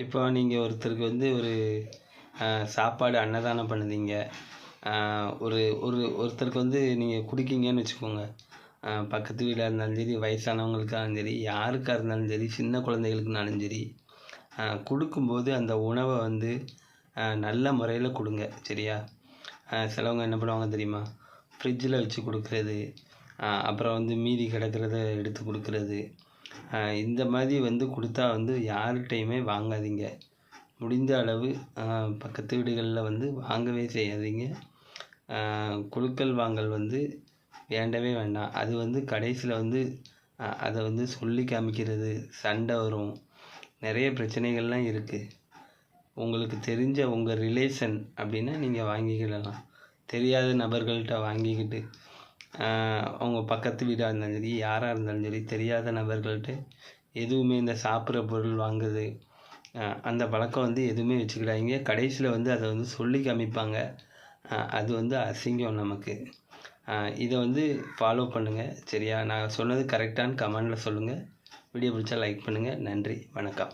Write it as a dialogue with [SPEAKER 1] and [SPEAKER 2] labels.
[SPEAKER 1] இப்போ நீங்கள் ஒருத்தருக்கு வந்து ஒரு சாப்பாடு அன்னதானம் பண்ணுதீங்க. ஒரு ஒரு ஒருத்தருக்கு வந்து நீங்கள் குடுக்கீங்கன்னு வச்சுக்கோங்க. பக்கத்து வீடா இருந்தாலும் சரி, வயசானவங்களுக்காலும் சரி, யாருக்கா இருந்தாலும் சரி, சின்ன குழந்தைகளுக்குனாலும் சரி, குடுக்கும்போது அந்த உணவ வந்து நல்ல முறையில குடுங்க. சரியா? சிலவங்க என்ன பண்ணுவாங்க தெரியுமா? ஃப்ரிட்ஜில வச்சு குடுக்குறது, அப்புறம் வந்து மீதி கிடக்கிறத எடுத்து குடுக்குறது. இந்த மாதிரி வந்து குடுத்தா வந்து யார்கிட்டயுமே வாங்காதீங்க. முடிந்த அளவு பக்கத்து வீடுகளில் வந்து வாங்கவே செய்யாதீங்க. குடுக்கல் வாங்கல் வந்து வேண்டவே வேண்டாம். அது வந்து கடைசியில் வந்து அதை வந்து சொல்லி காமிக்கிறது, சண்டை வரும், நிறைய பிரச்சனைகள்லாம் இருக்குது. உங்களுக்கு தெரிஞ்ச உங்கள் ரிலேஷன் அப்படின்னா நீங்கள் வாங்கிக்கிடலாம். தெரியாத நபர்கள்ட்ட வாங்கிக்கிட்டு அவங்க பக்கத்து வீடாக இருந்தாலும் சரி, யாராக இருந்தாலும் சரி, தெரியாத நபர்கள்ட்ட எதுவுமே இந்த சாப்பிட்ற பொருள் வாங்குறது, அந்த பழக்கம் வந்து எதுவுமே வச்சுக்கிடாதீங்க. கடைசியில் வந்து அதை வந்து சொல்லி காமிப்பாங்க. அது வந்து அசிங்கம் நமக்கு. இதை வந்து ஃபாலோ பண்ணுங்கள். சரியா? நான் சொன்னது கரெக்டானு கமெண்டில் சொல்லுங்கள். வீடியோ பிடிச்சா லைக் பண்ணுங்கள். நன்றி, வணக்கம்.